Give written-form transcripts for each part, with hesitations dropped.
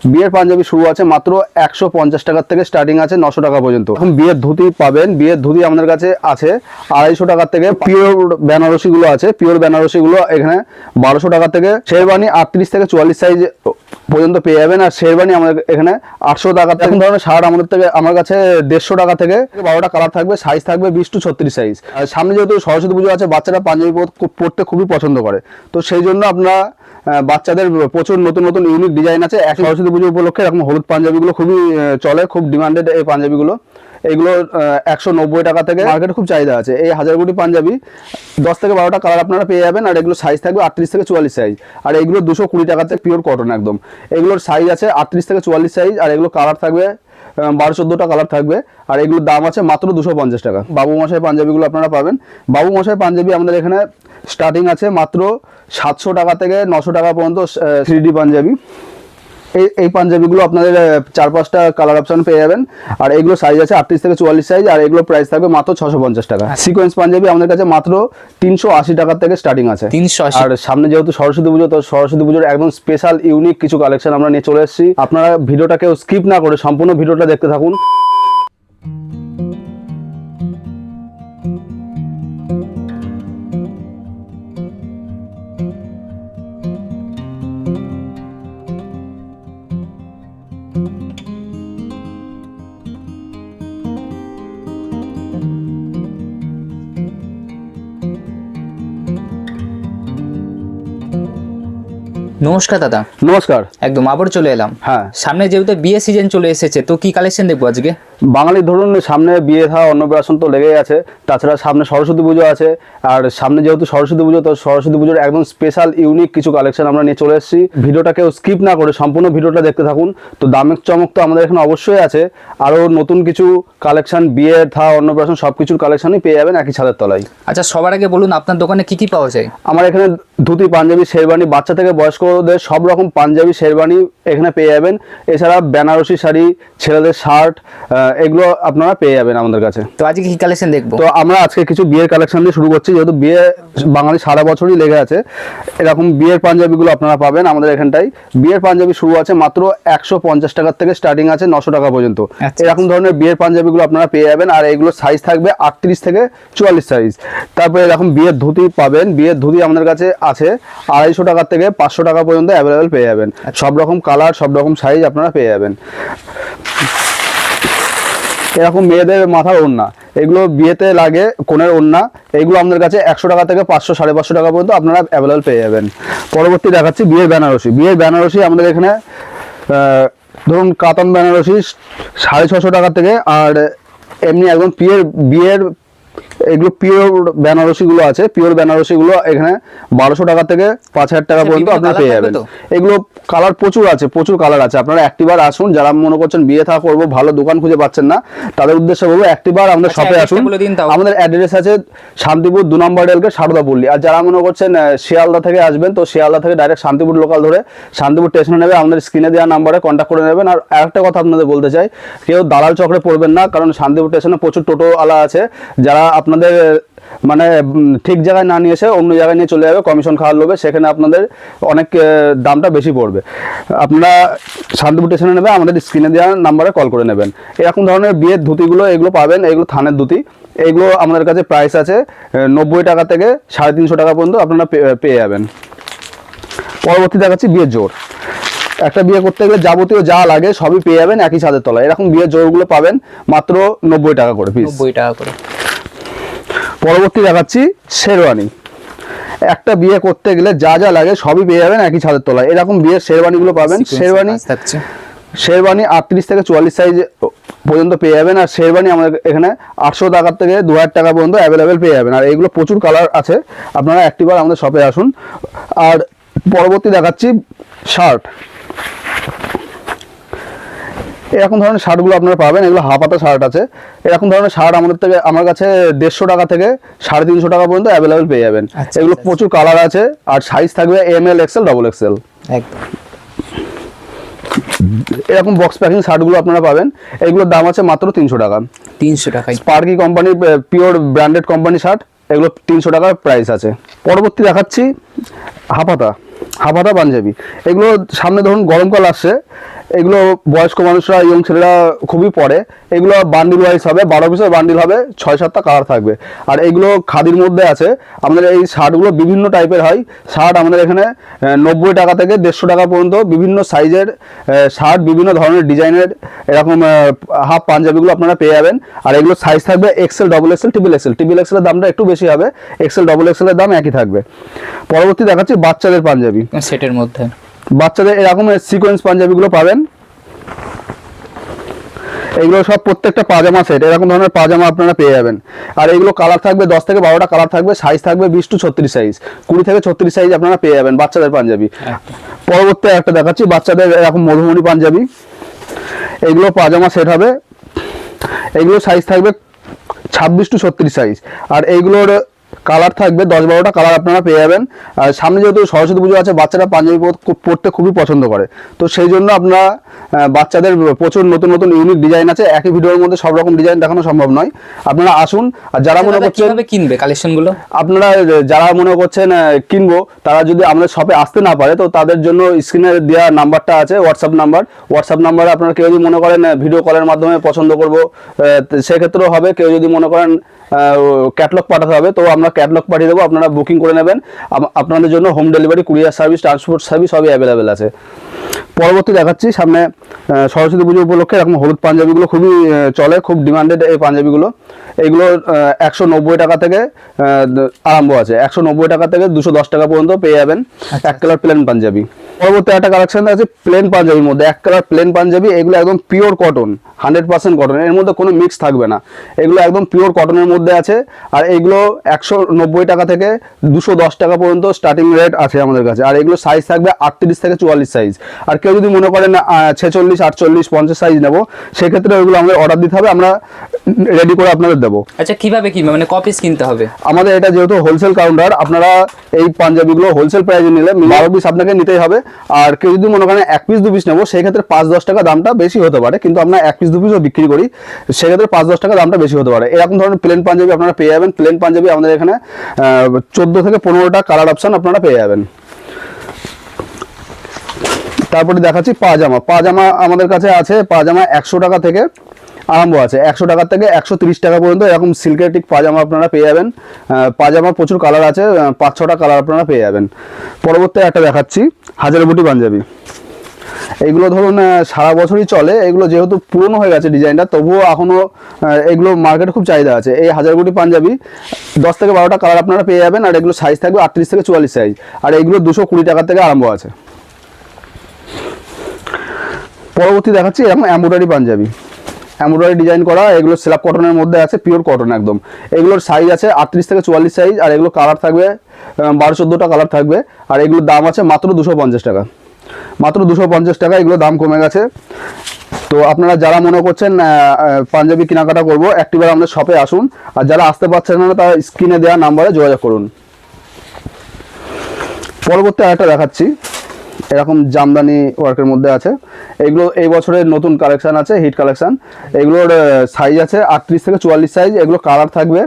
বিয়ের পাঞ্জাবি শুরু আছে মাত্র 150 টাকার থেকে স্টার্টিং আছে 900 টাকা পর্যন্ত। এখন বিয়ের ধুতি পাবেন, বিয়ের ধুতি আমাদের কাছে আছে 250 টাকা থেকে। পিওর বেনারসি গুলো আছে, পিওর বেনারসি গুলো এখানে 1200 টাকা থেকে। শেরবানি 38 থেকে 44 সাইজ পর্যন্ত পেয়ে যাবেন। আর শেরবানি আমাদের এখানে 800 টাকা। এখন ধরনের শার্ট আমার কাছে 150 টাকা থেকে 12টা কালার থাকবে, সাইজ থাকবে 20 to 36 সাইজ। আর সামনে যেহেতু সরস্বতী পুজো আছে, বাচ্চারা পাঞ্জাবি পরতে খুবই পছন্দ করে, তো সেই জন্য আপনারা বাচ্চাদের প্রচুর নতুন নতুন ইউনিক ডিজাইন আছে। এক সরস্বতী পুজো উপলক্ষে এরকম হলুদ পাঞ্জাবিগুলো খুবই চলে, খুব ডিমান্ডেড এই পাঞ্জাবিগুলো। এগুলো 190 টাকা থেকে মার্কেটে খুব চাহিদা আছে। এই হাজারগুটি পাঞ্জাবি 10 থেকে 12টা কালার আপনারা পেয়ে যাবেন। আর এগুলো সাইজ থাকবে 38 থেকে 44 সাইজ। আর এগুলো 220 টাকাতে পিওর কটন একদম। এগুলোর সাইজ আছে 38 থেকে 44 সাইজ। আর এগুলো কালার থাকবে 12-14টা কালার থাকবে। আর এগুলোর দাম আছে মাত্র 250 টাকা। বাবু মশাই পাঞ্জাবিগুলো আপনারা পাবেন। বাবু মশাই পাঞ্জাবি আমাদের এখানে স্টার্টিং আছে মাত্র 700 টাকা থেকে 900 টাকা পর্যন্ত 3D পাঞ্জাবি। এই পাঞ্জাবিগুলো আপনাদের 4-5টা কালার অপশন পেয়ে যাবেন। আর এগুলো সাইজ আছে 38 থেকে 44 সাইজ। আর এগুলো প্রাইস থাকবে মাত্র 650 টাকা। সিকোয়েন্স পাঞ্জাবি আমাদের কাছে মাত্র 380 টাকা থেকে স্টার্টিং আছে। 380। আর সামনে যেহেতু সরস্বতী পুজো, তো সরস্বতী পুজোর একদম স্পেশাল ইউনিক কিছু কালেকশন আমরা নিয়ে চলে এসেছি। আপনারা ভিডিওটাকে স্কিপ না করে সম্পূর্ণ ভিডিওটা দেখতে থাকুন। নমস্কার দাদা। নমস্কার। একদম আবার চলে এলাম। হ্যাঁ, সামনে যেহেতু বিয়ে সিজন চলে এসেছে, তো কি কালেকশন দেখবো আজকে? বাঙালি ধরুন সামনে বিয়ে থা অন্নপ্রাশন তো লেগেই আছে, তাছাড়া সামনে সরস্বতী পুজো আছে। আর সামনে যেহেতু সরস্বতী পুজো, তো সরস্বতী পুজোর একদম স্পেশাল ইউনিক কিছু কালেকশন আমরা নিয়ে চলে এসেছি। ভিডিওটাকে স্কিপ না করে সম্পূর্ণ ভিডিওটা দেখতে থাকুন। তো দামের চমক তো আমাদের এখানে অবশ্যই আছে। আরও নতুন কিছু কালেকশন, বিয়ের থা অন্নপ্রাশন সব কিছুর কালেকশনই পেয়ে যাবেন একই ছাদের তলায়। আচ্ছা, সবার আগে বলুন আপনার দোকানে কি কি পাওয়া যায়? আমার এখানে ধুতি, পাঞ্জাবি, শেরবানি, বাচ্চা থেকে বয়স্কদের সব রকম পাঞ্জাবি শেরবানি এখানে পেয়ে যাবেন। এছাড়া বেনারসি শাড়ি, ছেলেদের শার্ট, এগুলো আপনারা পেয়ে যাবেন আমাদের কাছে। তো আজকে কি কালেকশন দেখবো? তো আমরা আজকে কিছু বিয়ের কালেকশন দিয়ে শুরু করছি, যেহেতু বিয়ে বাঙালি সারা বছরই লেগে আছে। এরকম বিয়ের পাঞ্জাবিগুলো আপনারা পাবেন আমাদের এখানটায়। বিয়ের পাঞ্জাবি শুরু আছে মাত্র 150 টাকার থেকে স্টার্টিং আছে 900 টাকা পর্যন্ত। এরকম ধরনের বিয়ের পাঞ্জাবিগুলো আপনারা পেয়ে যাবেন। আর এগুলো সাইজ থাকবে 38 থেকে 44 সাইজ। তারপরে এরকম বিয়ের ধুতি পাবেন। বিয়ের ধুতি আমাদের কাছে আছে 250 টাকা থেকে 500 টাকা পর্যন্ত অ্যাভেলেবেল পেয়ে যাবেন। সব রকম কালার, সব রকম সাইজ আপনারা পেয়ে যাবেন। এরকম মেয়েদের মাথার ওড়না, এগুলো বিয়েতে লাগে কোণের ওড়না, এগুলো আমাদের কাছে 100 টাকা থেকে 500-550 টাকা পর্যন্ত আপনারা অ্যাভেলেবেল পেয়ে যাবেন। পরবর্তী দেখাচ্ছি বিয়ের বেনারসি। বিয়ের বেনারসি আমাদের এখানে ধরুন কাতান বেনারসি 650 টাকা থেকে। আর এমনি একদম বিয়ের এগুলো পিওর বেনারসিগুলো আছে, পিওর বেনারসিগুলো এখানে 1200 টাকা থেকে 5000 টাকা পর্যন্ত আপনারা পেয়ে যাবেন। এগুলো কালার প্রচুর আছে, প্রচুর কালার আছে। আপনারা একটিবার আসুন, যারা মনে করছেন বিয়ে থা করবো, ভালো দোকান খুঁজে পাচ্ছেন না, তাদের উদ্দেশ্যে বলবো একটিবার আমাদের শপে আসুন। আমাদের অ্যাড্রেস আছে শান্তিপুর 2 নম্বর রেলগেট, সারদাপল্লী। আর যারা মনে করছেন শিয়ালদা থেকে আসবেন, তো শিয়ালদা থেকে ডাইরেক্ট শান্তিপুর লোকাল ধরে শান্তিপুর স্টেশনে নেবে, আমাদের স্ক্রিনে দেওয়া নাম্বারে কন্ট্যাক্ট করে নেবেন। আর আরেকটা কথা আপনাদের বলতে চাই, কেউ দালাল চক্রে পড়বেন না, কারণ শান্তিপুর স্টেশনে প্রচুর টোটোওয়ালা আছে, যারা আপনাদের মানে ঠিক জায়গায় না নিয়ে এসে অন্য জায়গায় নিয়ে চলে যাবে কমিশন খাওয়ার লোভে। সেখানে আপনাদের অনেক দামটা বেশি পড়বে। আপনারা শান্তিপুর স্টেশনে নেবে, আমাদের স্ক্রিনে দেওয়া নাম্বারে কল করে নেবেন। এরকম ধরনের বিয়ের ধুতিগুলো এগুলো পাবেন, এগুলো থানের ধুতি। এগুলো আমাদের কাছে প্রাইস আছে 90 টাকা থেকে 350 টাকা পর্যন্ত আপনারা পেয়ে যাবেন। পরবর্তী দেখাচ্ছি বিয়ের জোর। একটা বিয়ে করতে গেলে যাবতীয় যা লাগে সবই পেয়ে যাবেন একই ছাদের তলায়। এরকম বিয়ের জোরগুলো পাবেন মাত্র 90 টাকা করে পিস। 90 টাকা করে। পরবর্তী দেখাচ্ছি শেরওয়ানি। একটা বিয়ে করতে গেলে যা যা লাগে সবই পেয়ে যাবেন একই ছাদের তলায়। এরকম বিয়ের শেরওয়ানিগুলো পাবেন। শেরওয়ানি 38 থেকে 44 সাইজ পর্যন্ত পেয়ে যাবেন। আর শেরওয়ানি আমাদের এখানে 800 টাকা থেকে 2000 টাকা পর্যন্ত অ্যাভেলেবেল পেয়ে যাবেন। আর এগুলো প্রচুর কালার আছে, আপনারা একটিবার আমাদের শপে আসুন। আর পরবর্তী দেখাচ্ছি শার্ট। এরকম ধরনের শার্টগুলো আপনারা পাবেন, এগুলো হাফ হাতা শার্ট আছে। এরকম ধরনের শার্ট আমার কাছে 150 টাকা থেকে 350 টাকা পর্যন্ত অ্যাভেলেবেল পেয়ে যাবেন। এগুলো প্রচুর কালার আছে। আর সাইজ থাকবে ML, XL, XXL। একদম এরকম বক্স প্যাকিং শার্টগুলো আপনারা পাবেন। এগুলোর দাম আছে মাত্র 300 টাকা। 300 টাকা। স্পার্কি কোম্পানির পিওর ব্র্যান্ডেড কোম্পানি শার্ট, এগুলো 300 টাকার প্রাইস আছে। পরবর্তী দেখাচ্ছি হাফ হাতা পাঞ্জাবি। এগুলো সামনে ধরুন গরমকাল আসছে, এগুলো বয়স্ক মানুষরা, ইয়ং ছেলেরা খুবই পরে। এগুলো বান্ডিল ওয়াইজ হবে, 12 পিসের বান্ডিল হবে, 6-7টা কালার থাকবে। আর এগুলো খাদির মধ্যে আছে। আমাদের এই শার্টগুলো বিভিন্ন টাইপের হয়। শার্ট আমাদের এখানে 90 টাকা থেকে 150 টাকা পর্যন্ত বিভিন্ন সাইজের শার্ট, বিভিন্ন ধরনের ডিজাইনের এরকম হাফ পাঞ্জাবিগুলো আপনারা পেয়ে যাবেন। আর এগুলো সাইজ থাকবে XL, double XL, triple XL. Triple এক্সেলের দামটা একটু বেশি হবে, এক্সেল ডবল এক্সেলের দাম একই থাকবে। পরবর্তী দেখাচ্ছি বাচ্চাদের পাঞ্জাবি। সেটের মধ্যে বাচ্চাদের এরকম সিকোয়েন্স পাঞ্জাবিগুলো পাবেন। এগুলো সব প্রত্যেকটা পাজামা সেট, এরকম ধরনের পাজামা আপনারা পেয়ে যাবেন। আর এগুলো কালার থাকবে 10 থেকে 12টা কালার থাকবে, সাইজ থাকবে 20 to 36 সাইজ, 20 থেকে 36 সাইজ আপনারা পেয়ে যাবেন বাচ্চাদের পাঞ্জাবি। পরবর্তী একটা দেখাচ্ছি বাচ্চাদের এরকম মধুমণি পাঞ্জাবি। এগুলো পাজামা সেট হবে, এগুলো সাইজ থাকবে 26 to 36 সাইজ। আর এইগুলোর কালার থাকবে 10-12টা কালার আপনারা পেয়ে যাবেন। আর সামনে যেহেতু সরস্বতী পুজো আছে, বাচ্চারা পাঞ্জাবি পরতে খুবই পছন্দ করে, তো সেই জন্য আপনারা বাচ্চাদের প্রচুর নতুন নতুন ইউনিক ডিজাইন আছে। একই ভিডিওর মধ্যে সব রকম ডিজাইন দেখানো সম্ভব নয়, আপনারা আসুন। আর যারা মনে করছেন কিভাবে কিনবে কালেকশনগুলো, আপনারা যারা মনে করছেন কিনবো, তারা যদি আমাদের শপে আসতে না পারে, তো তাদের জন্য স্ক্রিনে দেওয়া নাম্বারটা আছে, হোয়াটসঅ্যাপ নাম্বারে আপনারা কেউ যদি মনে করেন ভিডিও কলের মাধ্যমে পছন্দ করবো, সেক্ষেত্রেও হবে। কেউ যদি মনে করেন ক্যাটলগ পাঠাতে হবে, তো আমরা ক্যাটলগ পাঠিয়ে দেবো, আপনারা বুকিং করে নেবেন। আপনাদের জন্য home delivery, courier service, transport service সবই অ্যাভেলেবেল আছে। পরবর্তী দেখাচ্ছি সামনে সরস্বতী পুজো উপলক্ষে এরকম হলুদ পাঞ্জাবিগুলো খুবই চলে, খুব ডিমান্ডেড এই পাঞ্জাবিগুলো। এইগুলো 190 টাকা থেকে আরম্ভ আছে, 190 টাকা থেকে 210 টাকা পর্যন্ত পেয়ে যাবেন এক কালার প্লেন পাঞ্জাবি। পরবর্তী একটা কালেকশন আছে প্লেন পাঞ্জাবির মধ্যে, এক কালার প্লেন পাঞ্জাবি। এগুলো একদম পিওর কটন, 100% কটন, এর মধ্যে কোনো মিক্স থাকবে না। এগুলো একদম পিওর কটনের মধ্যে আছে। আর এগুলো 190 টাকা থেকে 210 টাকা পর্যন্ত স্টার্টিং রেট আছে আমাদের কাছে। আর এগুলো সাইজ থাকবে 38 থেকে 44 সাইজ। আর কেউ যদি মনে করেন 46, 48, 50 সাইজ নেবো, সেক্ষেত্রে ওইগুলো আমাদের অর্ডার দিতে হবে, আমরা রেডি করে আপনাদের দেবো। আচ্ছা কিভাবে কিনবে, মানে কপিস কিনতে হবে? আমাদের এটা যেহেতু হোলসেল কাউন্টার, আপনারা এই পাঞ্জাবিগুলো হোলসেল প্রাইসে নিলে 12 পিস আপনাকে নিতেই হবে। আর কেউ যদি মনে করেন 1 পিস 2 পিস নেবো, সেক্ষেত্রে 5-10 টাকা দামটা বেশি হতে পারে, কিন্তু আমরা 1 পিস 2 পিসও বিক্রি করি, সেক্ষেত্রে 5-10 টাকা দামটা বেশি হতে পারে। এরকম ধরনের প্লেন পাঞ্জাবি আপনারা পেয়ে যাবেন। প্লেন পাঞ্জাবি আমাদের এখানে 14 থেকে 15টা কালার অপশন আপনারা পেয়ে যাবেন। তারপরে দেখাচ্ছি পাজামা আমাদের কাছে আছে। পাজামা 100 টাকা থেকে আরম্ভ আছে, 100 টাকা থেকে 130 টাকা পর্যন্ত এরকম সিল্কেটিক পাজামা আপনারা পেয়ে যাবেন। পাজামা প্রচুর কালার আছে, 5-6টা কালার আপনারা পেয়ে যাবেন। পরবর্তী একটা দেখাচ্ছি হাজারবুটি পাঞ্জাবি। এইগুলো ধরুন সারা বছরই চলে, এগুলো যেহেতু পুরনো হয়ে গেছে ডিজাইনটা, তবুও এখনো এগুলো মার্কেটে খুব চাহিদা আছে। এই হাজারবুটি পাঞ্জাবি 10 থেকে 12টা কালার আপনারা পেয়ে যাবেন। আর এগুলো সাইজ থাকবে 38 থেকে 44 সাইজ। আর এগুলো 220 টাকা থেকে আরম্ভ আছে। পরবর্তী দেখাচ্ছি এরকম এমব্রয়ডারি পাঞ্জাবি, এমব্রয়ডারি ডিজাইন করা। এগুলো স্ল্যাব কটনের মধ্যে আছে, পিওর কটন একদম। এগুলোর সাইজ আছে 38 থেকে 44 সাইজ। আর এগুলো কালার থাকবে 12-14টা কালার থাকবে। আর এগুলোর দাম আছে মাত্র 250 টাকা, মাত্র 250 টাকা। এগুলো দাম কমে গেছে। তো আপনারা যারা মনে করছেন পাঞ্জাবি কেনাকাটা করবো, একটিবার আমাদের শপে আসুন। আর যারা আসতে পারছেন না, তারা স্ক্রিনে দেওয়া নাম্বারে যোগাযোগ করুন। পরবর্তী আরেকটা দেখাচ্ছি, এরকম জামদানি ওয়ার্কের মধ্যে আছে। এগুলো এই বছরের নতুন কালেকশন আছে, হিট কালেকশন। এগুলোর সাইজ আছে 38 থেকে 44 সাইজ। এগুলো কালার থাকবে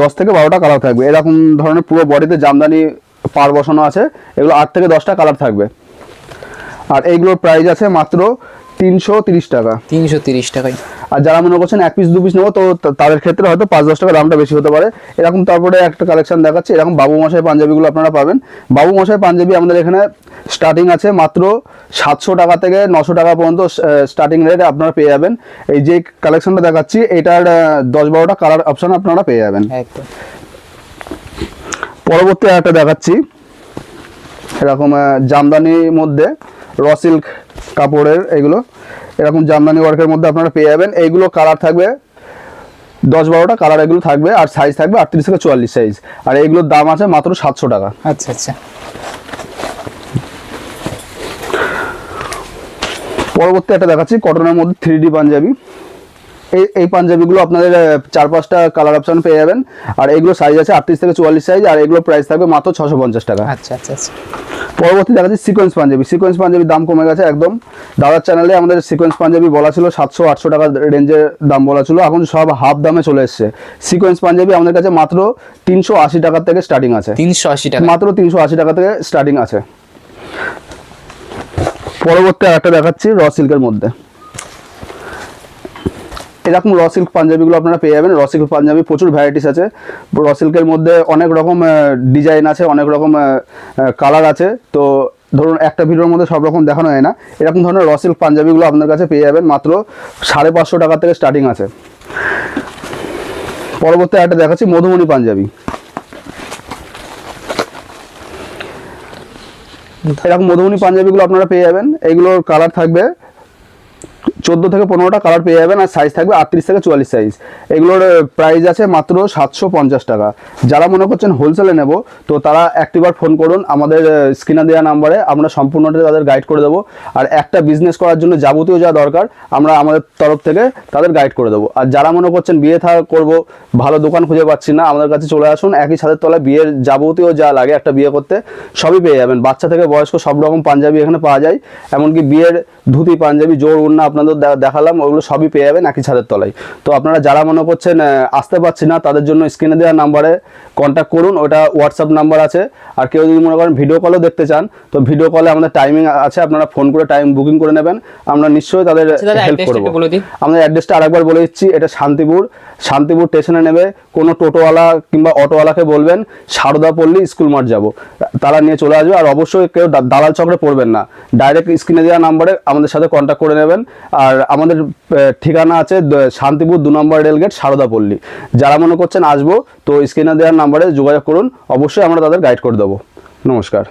10 থেকে 12টা কালার থাকবে। এরকম ধরনের পুরো বডিতে জামদানি পার বসানো আছে। এগুলো 8 থেকে 10টা কালার থাকবে। আর এইগুলোর প্রাইস আছে মাত্র 330 টাকা, 330 টাকায়। আর যারা মনে করছেন 1 পিস 2 পিস নেবো, তো তাদের ক্ষেত্রে হয়তো 5-10 টাকা দামটা বেশি হতে পারে এরকম। তারপরে একটা কালেকশন দেখাচ্ছি, এরকম বাবু মশাই পাঞ্জাবিগুলো আপনারা পাবেন। বাবু মশাই পাঞ্জাবি আমাদের এখানে স্টার্টিং আছে মাত্র 700 টাকা থেকে 900 টাকা পর্যন্ত স্টার্টিং রেট আপনারা পেয়ে যাবেন। এই যে কালেকশনটা দেখাচ্ছি, এটার 10-12টা কালার অপশন আপনারা পেয়ে যাবেন। একদম। পরবর্তী একটা দেখাচ্ছি, এরকম জামদানির মধ্যে র সিল্ক কাপড়ের, এগুলো এরকম জামদানি ওয়ার্কের মধ্যে আপনারা পেয়ে যাবেন। এইগুলো কালার থাকবে 10-12টা কালার এগুলো থাকবে। আর সাইজ থাকবে 38 থেকে 44 সাইজ। আর এইগুলোর দাম আছে মাত্র 700 টাকা। আচ্ছা আচ্ছা। পরবর্তী একটা দেখাচ্ছি কটনের মধ্যে 3D পাঞ্জাবি। এই পাঞ্জাবিগুলো আপনাদের 4-5টা কালার অপশন পেয়ে যাবেন। আর এগুলো সাইজ আছে 38 থেকে 44 সাইজ। আর এগুলো প্রাইস থাকবে মাত্র 650 টাকা। আচ্ছা আচ্ছা আচ্ছা। পরবর্তী দেখাচ্ছি সিকোয়েন্স পাঞ্জাবি। সিকোয়েন্স পাঞ্জাবির দাম কমে গেছে একদম। দাদার চ্যানেলে আমাদের সিকোয়েন্স পাঞ্জাবি বলা ছিল 700-800 টাকা রেঞ্জের দাম বলা ছিল, এখন সব হাফ দামে চলে এসছে। সিকোয়েন্স পাঞ্জাবি আমাদের কাছে মাত্র 380 টাকা থেকে স্টার্টিং আছে। 380 টাকা, মাত্র 380 টাকা থেকে স্টার্টিং আছে। পরবর্তী আরেকটা দেখাচ্ছি র সিল্কের মধ্যে। এরকম র সিল্ক পাঞ্জাবিগুলো আপনারা পেয়ে যাবেন। র সিল্ক পাঞ্জাবি প্রচুর ভ্যারাইটিস আছে। র সিল্কের মধ্যে অনেক রকম ডিজাইন আছে, অনেক রকম কালার আছে। তো ধরুন একটা ভিডিওর মধ্যে সব রকম দেখানো হয় না। এরকম ধরনের র সিল্ক পাঞ্জাবিগুলো আপনার কাছে পেয়ে যাবেন মাত্র 550 টাকা থেকে স্টার্টিং আছে। পরবর্তী একটা দেখাচ্ছি মধুমণি পাঞ্জাবি। এরকম মধুমণি পাঞ্জাবিগুলো আপনারা পেয়ে যাবেন। এইগুলোর কালার থাকবে 14 থেকে 15টা কালার পেয়ে যাবেন, আর সাইজ থাকবে 38 থেকে 44 সাইজ। এগুলোর প্রাইস আছে মাত্র 750 টাকা। যারা মনে করছেন হোলসেলে নেব, তো তারা একটিবার ফোন করুন আমাদের স্ক্রিনে দেওয়া নাম্বারে, আমরা সম্পূর্ণটা তাদের গাইড করে দেবো। আর একটা বিজনেস করার জন্য যাবতীয় যা দরকার আমরা আমাদের তরফ থেকে তাদের গাইড করে দেবো। আর যারা মনে করছেন বিয়ে করব, ভালো দোকান খুঁজে পাচ্ছি না, আমাদের কাছে চলে আসুন। একই ছাদের তলায় বিয়ের যাবতীয় যা লাগে একটা বিয়ে করতে সবই পেয়ে যাবেন। বাচ্চা থেকে বয়স্ক সব রকম পাঞ্জাবি এখানে পাওয়া যায়। এমনকি বিয়ের ধুতি পাঞ্জাবি, জোর ওড়না আপনাদের দেখালাম, ওগুলো সবই পেয়ে যাবেন একই ছাদের তলায়। তো আপনারা যারা মনে করছেন আসতে পারছি না, তাদের জন্য স্ক্রিনে দেওয়া নাম্বারে কন্ট্যাক্ট করুন, ওটা হোয়াটসঅ্যাপ নাম্বার আছে। আর কেউ যদি মনে করেন ভিডিও কলও দেখতে চান, তো ভিডিও কলে আমাদের টাইমিং আছে, আপনারা ফোন করে টাইম বুকিং করে নেবেন, আমরা নিশ্চয়ই তাদের হেল্প করবো। আমাদের অ্যাড্রেসটা আরেকবার বলে দিচ্ছি, এটা শান্তিপুর স্টেশনে নেবে কোনো টোটোওয়ালা কিংবা অটোওয়ালাকে বলবেন সারদাপল্লী স্কুল মাঠ যাব, তারা নিয়ে চলে আসবে। আর অবশ্যই কেউ দালাল চক্রে পড়বেন না, ডাইরেক্ট স্ক্রিনে দেওয়া নাম্বারে আমাদের সাথে কন্ট্যাক্ট করে নেবেন। আর আমাদের ঠিকানা আছে শান্তিপুর 2 নম্বর রেলগেট সারদাপল্লী। যারা মনে করছেন আসবো, তো স্ক্রিনে দেওয়ার নাম্বারে যোগাযোগ করুন, অবশ্যই আমরা তাদের গাইড করে দেবো। নমস্কার।